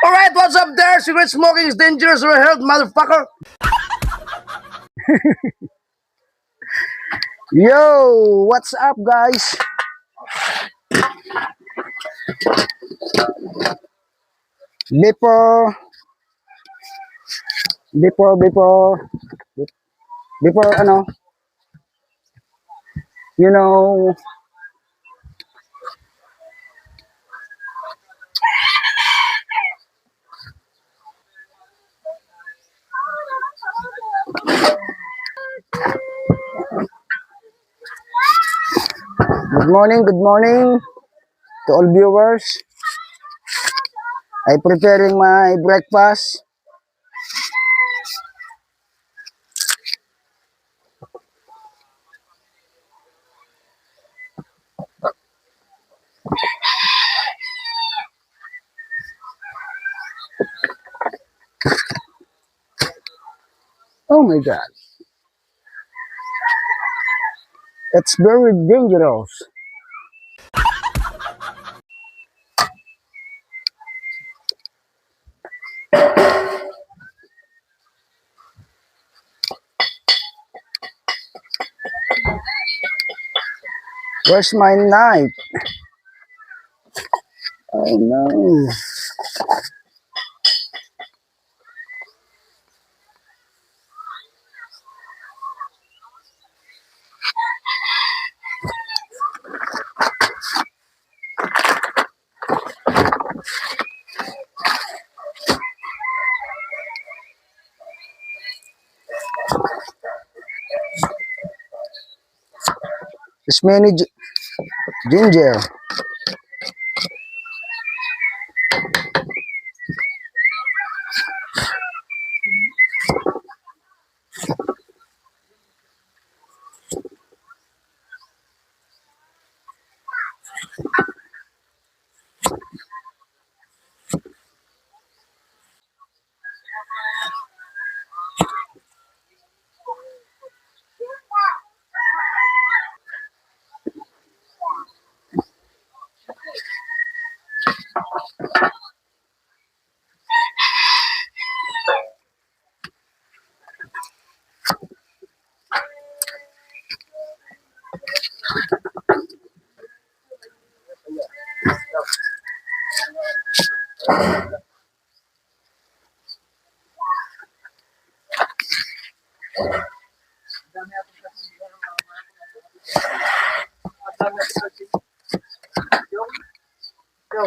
Alright, what's up there? Cigarette smoking is dangerous for health, motherfucker. Yo, what's up, guys? Before, before, before, before, you know, good morning to all viewers. I'm preparing my breakfast. Oh my God, it's very dangerous. Where's my knife? Oh no. This many ginger.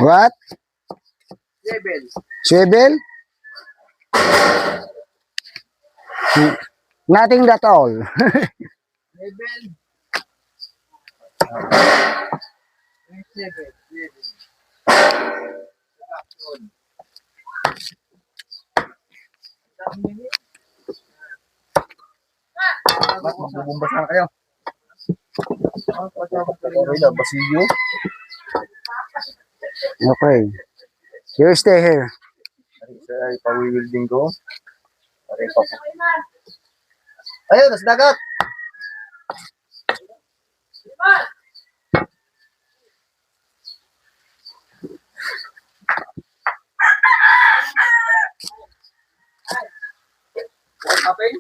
What? Swivel? Nothing at all. Magbubumba sana kayo. Okay na, basilyo. Okay. You stay here. Sa ipawiwilding ko. Ayun, nasa dagat. Okay.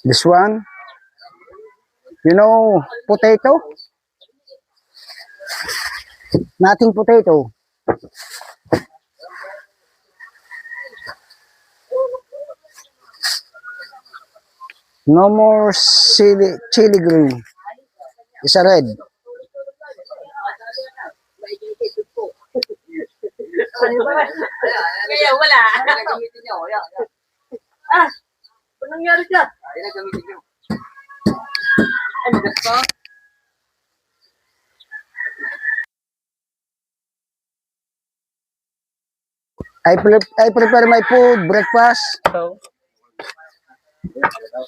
This one. You know, potato? Nothing potato. No more chili green. It's a red. Kaya wala. Ah, ano nangyari dyan? Ano ba? I prepare my food, breakfast,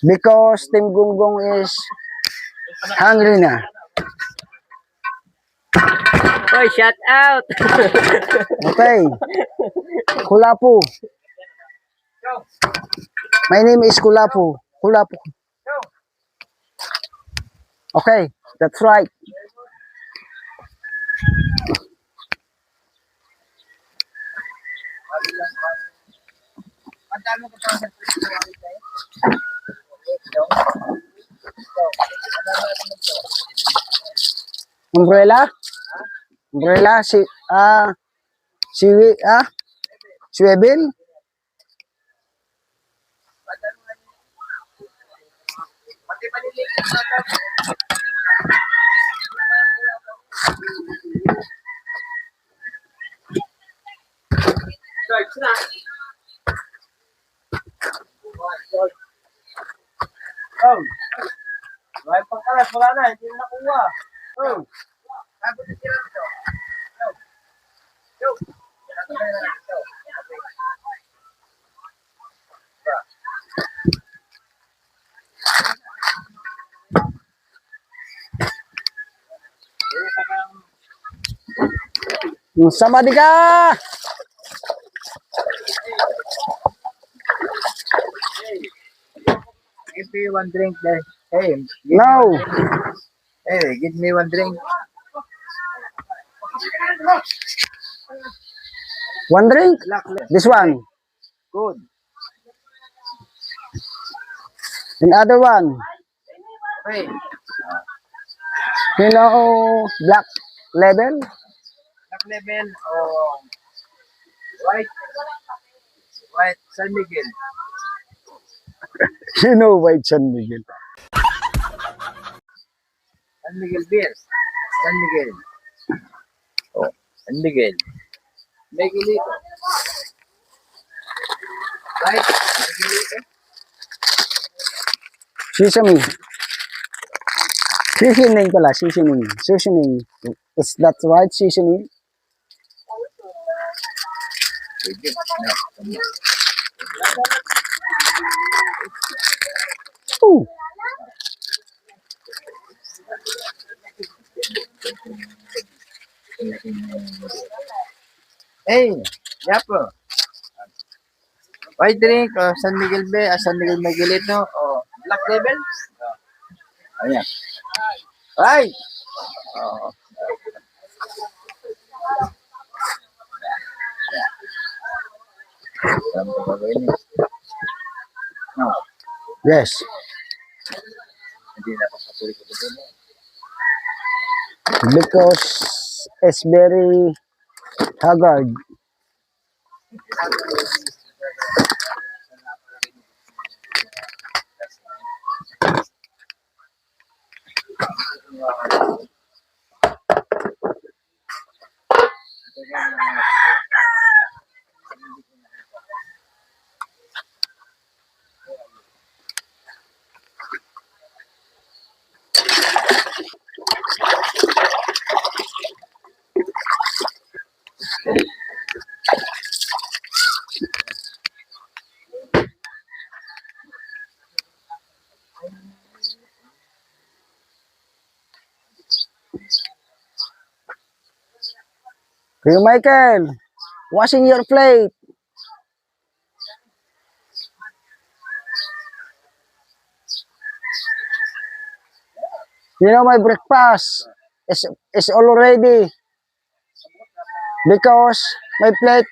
because Tim Gunggong is hungry na. Hoy, shout out! Okay. Kulapu. My name is Kulapu. Kulapu. Okay, that's right. Umbrella? Umbrella, siwi, swivel? Stripes na. Oh. May pangkalas, wala na. Hindi na nakuha. Oh. Tapos na sila dito. Yo. Sama di ka! Give me one drink there. Hey. No. Hey, give me one drink. One drink? This one. Good. Another one. Hey. You know, black label? Black level or white? White San Miguel. You know White San Miguel. San Miguel beer. San Miguel. Oh, San Miguel. Miguelito. Right? Miguelito. Sesame. Seasoning pala, seasoning. Seasoning. Is that right, seasoning? Pwede. Ooh. Hey, Yapo. White drink, San Miguel Bay, San Miguel Miguelito, o Black Label. Ayan. Ay! Oh. Alam ko gagawin eh. No, Yes. hindi na papatuloy ko doon eh. Because it's very haggard. Kuya Michael, washing your plate. You know my breakfast is already because my plate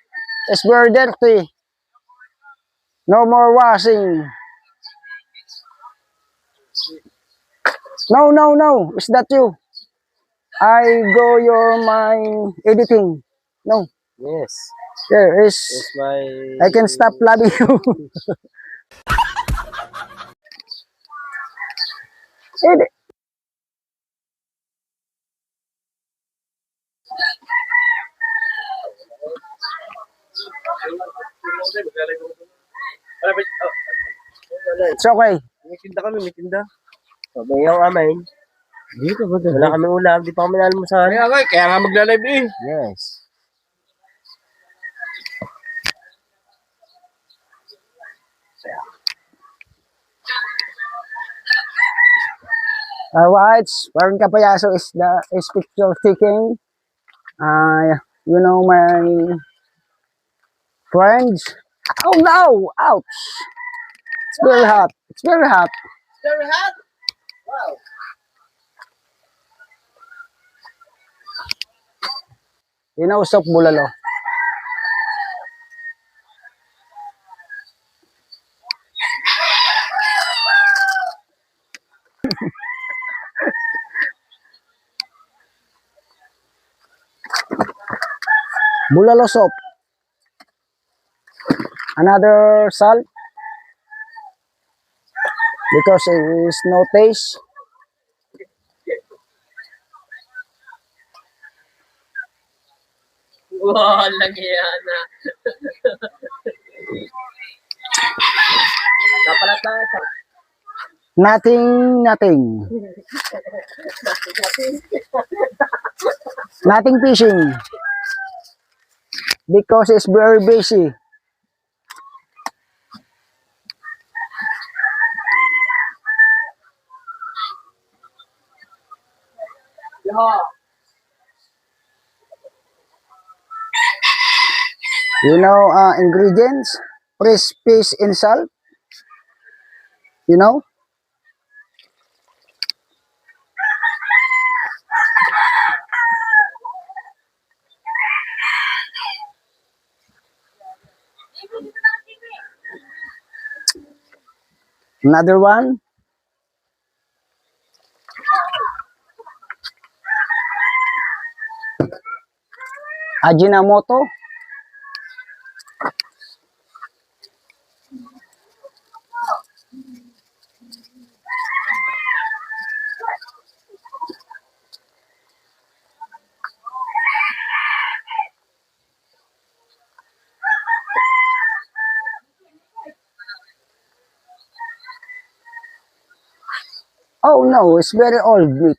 is very dirty. No more washing. No, no, no. Is that you? I go your my editing. No. Yes, There is. it's my... I can stop loving you. Edit. It's okay. May tinda kami, may tinda. Sabay ang amin. Dito ba? Wala kami ulam, di pa kami nalmusan. Kaya nga magla-live eh. Yes. Alright, Warren Capayaso is picture taking. You know my Friends. Oh no! Ouch! It's very hot. It's very hot. Very hot. Wow. Inausap bulalo. Bulalo soup. Another salt because it is no taste. Wow, lagi yan na. Kapalat lang ito. Nothing, nothing. Nothing fishing. Because it's very busy. Yeah. You know ingredients? Fresh fish in salt. You know? Another one. Ajinomoto. Oh no, it's very old meat.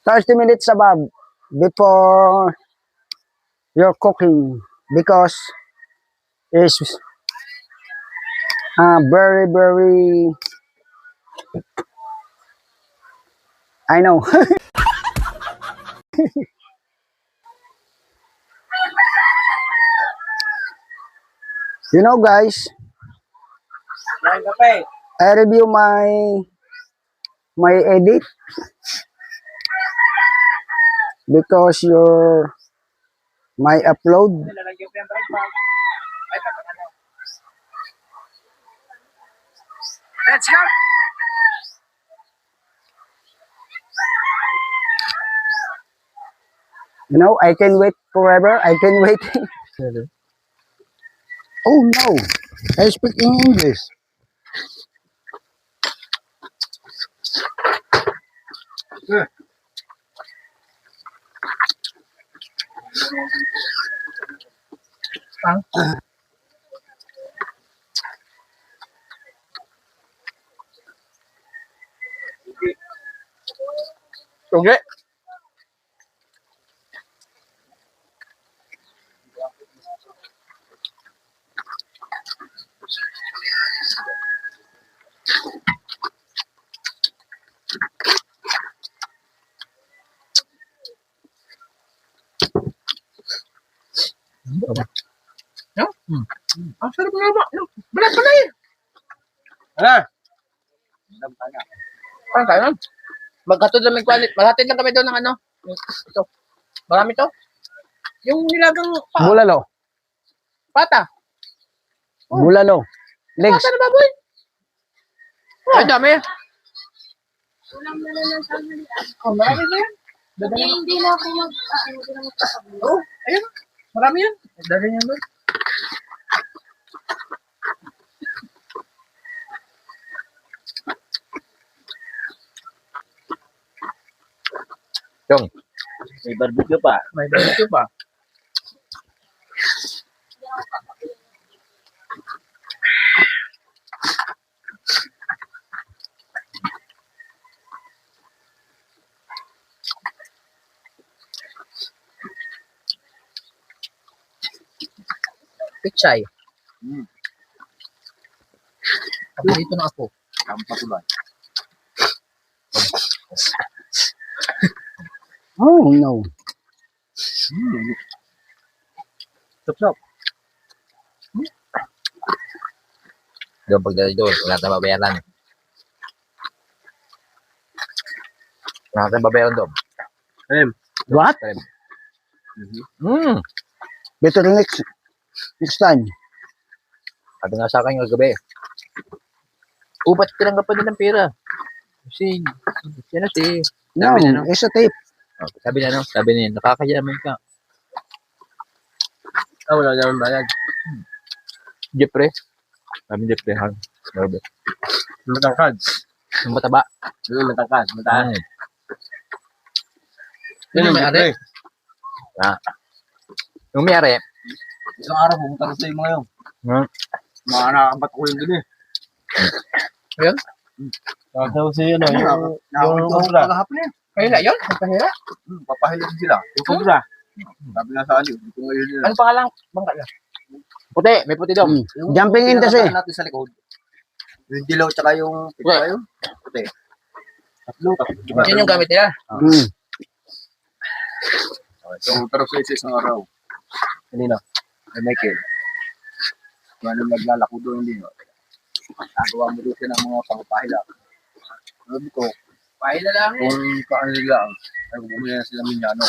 $30 above before you're cooking because it's very, very, I know. You know guys, Yan kape. I review my edit because your my upload. Lalagyan ko yung breakfast. Ay, tapos ano. Let's go. You know, I can wait forever. I can wait. Oh no, I speak in English. Sugi. No? Ang sarap nga ba? No? Balat pala eh. Ano? Parang tayo. Magkatod lang may quality. Maghatid lang kami doon ng ano. Ito. Marami to. Yung nilagang Bulalo, pata. bulalo, legs. Pata na baboy. Ay, dami. Oh, marami na yan. Hindi na ako hindi na magpapabulo. Oo, ayun. Marami yan. Dali niyan doon. Yung. May barbecue pa. May barbecue pa. Pichay. Hmm. Paborito na ako. Ang patuloy. Oh, no. Sup-sup. Doon pagdali doon, wala tayong babayaran. Wala tayong babayaran doon. What? Better next time. Sabi nga sa akin yung gabi. Ba't tinanggap pa din ng pera? Si No, Sabi niya, no? it's a tape. sabi niya, nakakayaman ka. Wala naman bayad. Jeffrey. Sabi ni Jeffrey, ha? Grabe. Matangkad. Yung mataba. Matangkad. Mataas. Yun yung may-ari. Yung may-ari, Isang araw pumunta ko sa iyo ngayon. Hmm. Mga nakakampat ko yun dun eh. Ayun? Nakakaw sa iyo, yung sobra. kayo na yun? Pahira? Papahilin sila. Yung sobra. Sabi nga sa aliw. Dito ngayon nila. Ano pangalang bangka niya? Puti, may puti daw. Jumping in kasi. Natin sa likod. Yung dilaw tsaka yung pizza yun. Puti. Tatlo. Yun yung gamit nila. Mm. Yung pero sa isang araw. Kanina. Ay Michael. Ano naglalako doon hindi no. Nagawa mo doon siya ng mga pangpahila. Sabi ko, Pahila lang eh. kung paano nila, ay bumili na sila minyano.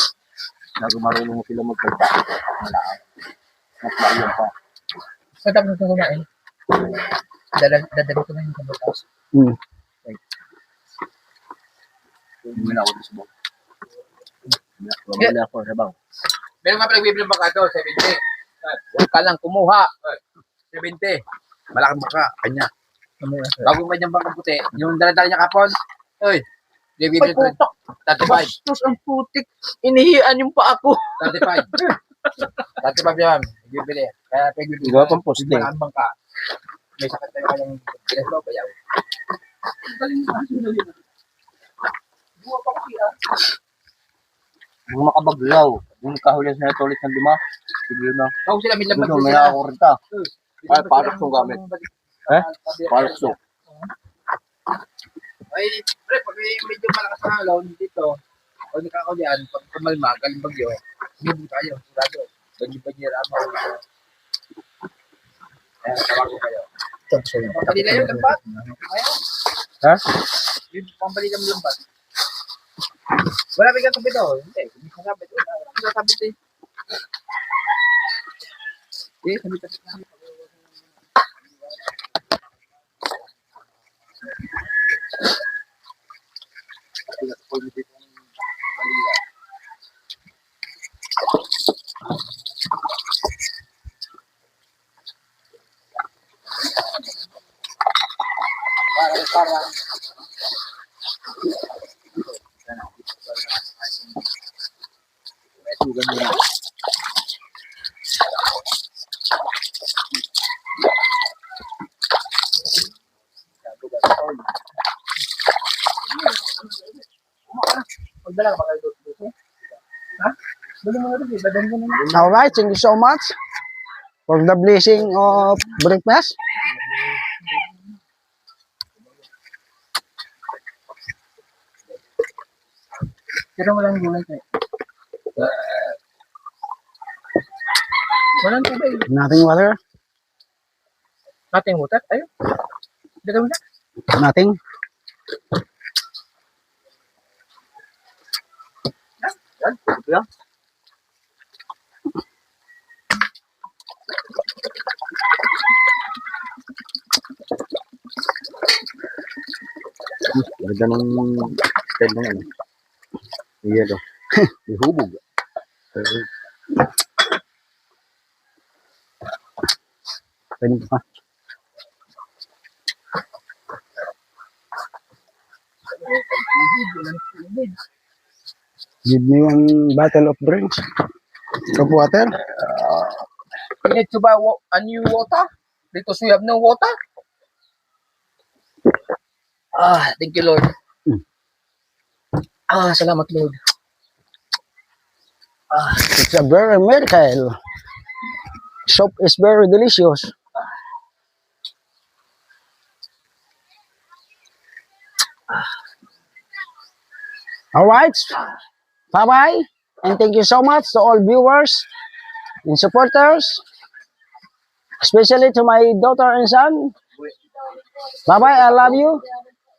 Marunong mo sila magpunta. Wala. Maglayan pa. Sa tapos na kumain. Dadali ko na yung kabutas. Mm. Bumili ako doon sa bawah. Bumili ako sa bawah. Meron nga pinagbibili ng bangka doon, 70. Huwag ka lang kumuha. 70. Malaking bangka, kanya. Bago may niyang bangka puti, yung daladala niya kapon, oy, bibili 35. Bastos ang putik. Inihian yung pa ako. 35. 35 yan, bibili. Kaya pagbibili. Diba pang poste? Malaking bangka. May sakit tayo kanyang bilas mo, bayaw. Yung makabaglaw. Yung kahulihan sa ulit ng 5. Sige na. Bago sila may laban Doon, may sila. nakakurita. Ay, parok yung gamit. Parok so. Ay, pre, pag medyo malakas na alon dito, pag nakakaulian, pag kumalma, galing bagyo, hindi tayo, sigurado. Bagyo-bagyera mo. Tawag ko kayo. Pambali na yung lambat. Ayaw. Ha? Yung pambali na yung lambat. Wala may katapit ako. Hindi, hindi ko sabit. Wala ko sabit eh. Eh, sabit-sabit namin. Parang magdala ka ba kayo dito? Ha? Dali mo na rin, dadali mo na. Alright, thank you so much for the blessing of breakfast. Pero walang gulay kayo. Walang tubig. Nothing water, Nothing water. Ayun. Dagawin na. nothing. Yan, ito yan. Ganda ng style ng ano. Yelo. Ihubog. Pwede pa. Give me one bottle of drinks. Of water. We need to buy a new water because we have no water. Thank you, Lord. Salamat, Lord. It's a very miracle. Soup is very delicious. All right. Bye-bye. And thank you so much to all viewers and supporters, especially to my daughter and son. Bye-bye. I love you.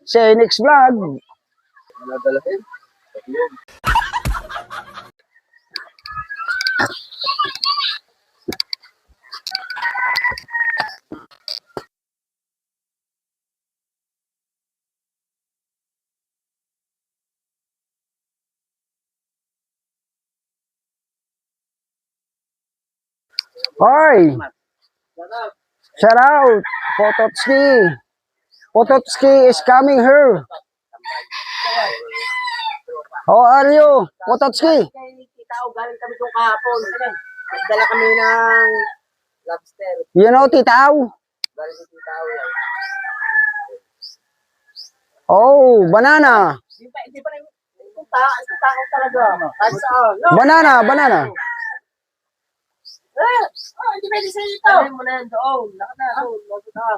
See you next vlog. Nadalahin. Hoy! Shout out! Pototski! Pototski is coming here. How are you, Pototski? Titao, galing kami doon kahapon. Nagdala kami ng lobster. You know Titaw? Galing sa Titao yan. Oh, banana. Hindi pa rin itong tao talaga. Kahit saan. No. Banana, banana. Hindi pwede sa ito. Sabihin mo na yan doon. Lakad na doon. Lakad na.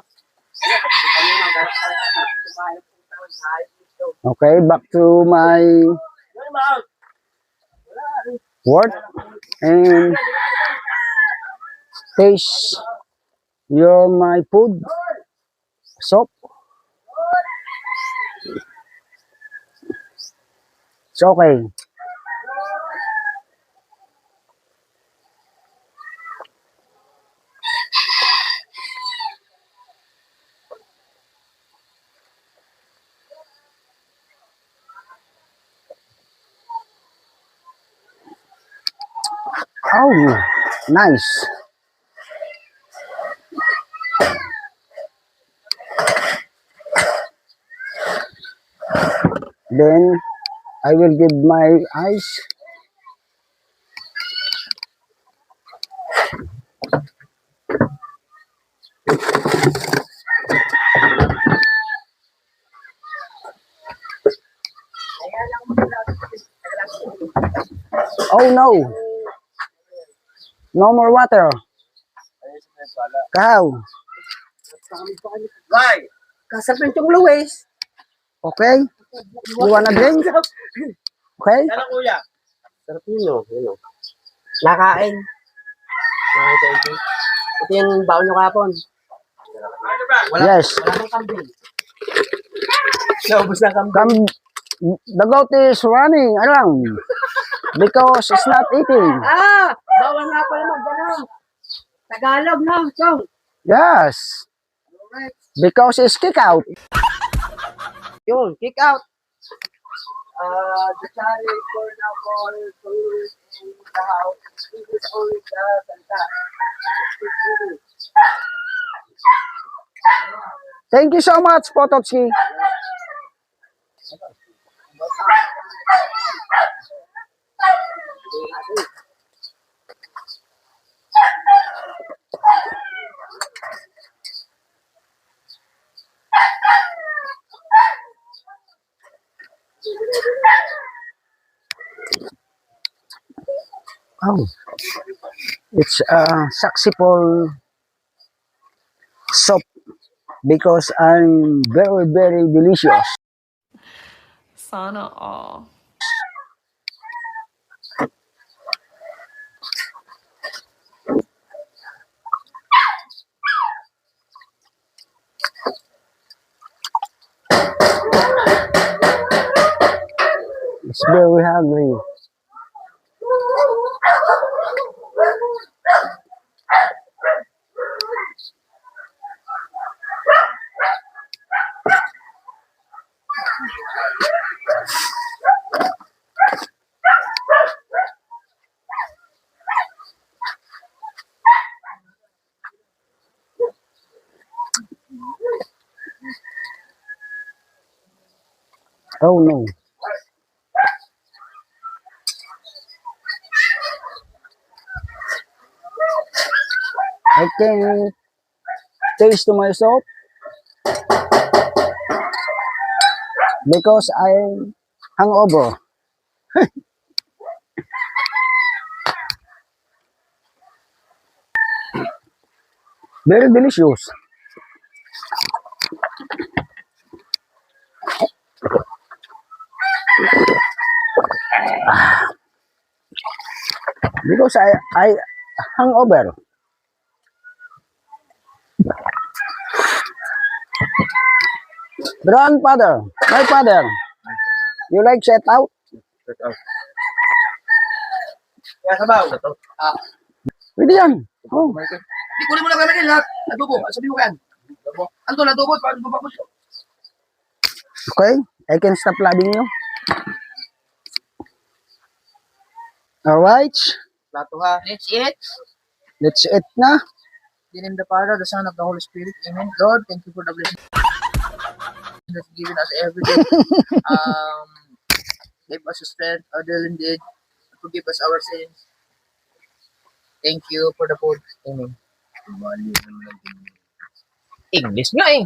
Okay, back to my work and taste your my food soap. It's okay. Oh, nice. Then I will give my eyes. Oh no. No more water. Kahaw. Why? Kasapin itong Luis. Okay? You wanna drink? Okay? Ano kuya? Sarap yun o. Nakain. Nakain sa ito. Ito yung baon nyo kapon. Yes. Wala kang kambing. Naubos na kambing. The goat is running around because it's not eating. Bawal nga pala mag-ano. Tagalog, no? Chong. Yes. Because it's kick out. Yun, kick out. The challenge for now for tourists in the house is only the Santa. Thank you so much, Pototski. Oh, it's a saxophone soup because I'm very, very delicious. Sana all. It's very hungry. Oh no. I can taste to myself because I'm hungover. Very delicious. Because I hungover. Grandfather, my father, you like set out? Kaya sabaw. Pwede yan. Oh. Di kunin mo na kami lahat. Adobo. Sabi mo yan. Ano na adobo? Paano ba ko? Okay, I can stop loving you. Alright, Plato ha. Let's eat. let's eat na. In the name of the Father, the Son, of the Holy Spirit. Amen. Lord, thank you for the blessing that's given us every day. Give us strength, other indeed. Forgive us our sins. Thank you for the food. Amen. English nga eh.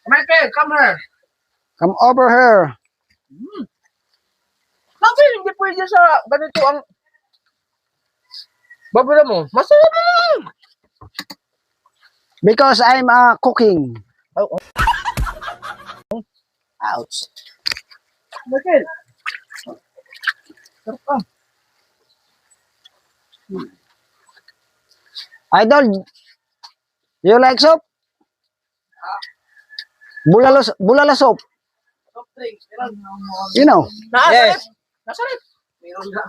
Michael, come here. Come over here. Bakit hindi pwede sa ganito ang babala mo? Masarap naman! Because I'm cooking. Ouch. Michael. Sarap ka. Idol, you like soup? Bulalo soup. Soft drinks. You know. Yes. Nasarap. Meron na.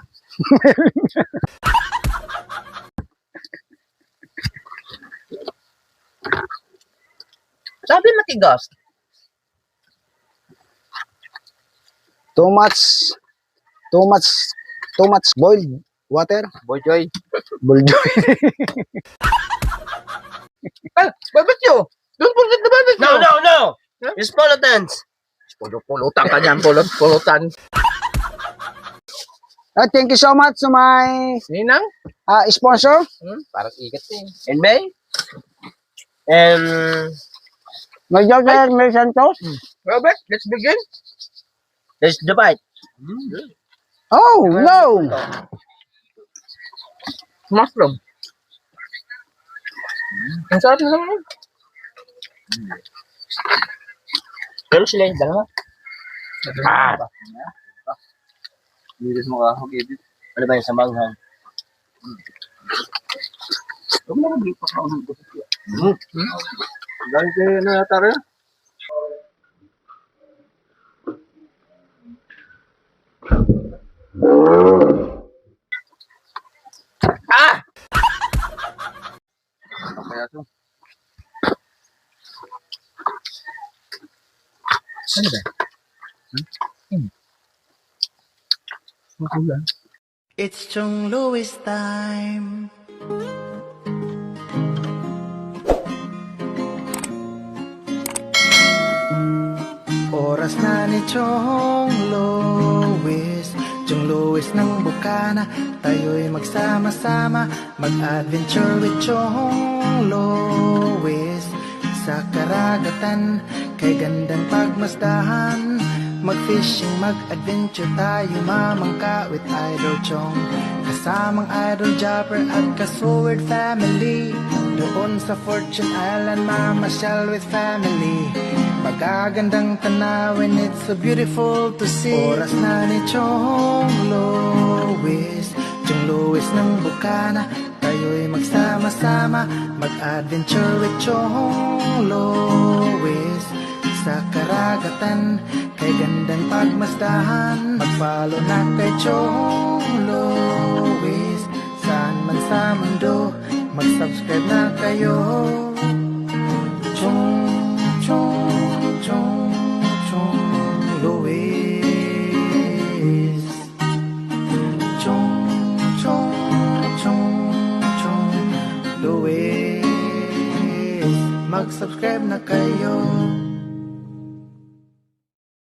Sabi matigas. Too much boiled water. Boy Joy. Boiled. Ah, barbecue. Don't forget the barbecue. No. It's Polotans. Pulutan ka niyan, pulutan. Thank you so much to my Ninang? sponsor. Parang ikat eh. And May. And My daughter, Mel Santos. Robert, let's begin. there's the bite. Oh, no. Mushroom. Ang sarap na naman. Pero sila yung dalawa. Bilis mo ka, mag-edit. Ano ba yung sa manghang? Huwag mo naman dito ka ng gusto. Dahil kayo na yata rin. Kaya ito. Ano ba? It's Chong Louis time. Oras na ni Chong Louis, Chong Louis ng Bukana. Tayo'y magsama-sama, mag-adventure with Chong Louis. Sa karagatan, kay gandang pagmasdahan, mag-fishing, mag-adventure tayo, mamangka with Idol Chong. Kasamang Idol Jopper at ka-Sword family. Doon sa Fortune Island, mamasyal with family. Magagandang tanawin, it's so beautiful to see. Oras na ni Chong Louis, Chong Louis ng Bukana. Tayo'y magsama-sama, mag-adventure with Chong Louis. Sa karagatan, kay gandang pagmasdahan, mag-follow na kay Chong Louis. Saan man sa mundo, mag-subscribe na kayo. Chong Louis. Chong Louis. Mag-subscribe na kayo.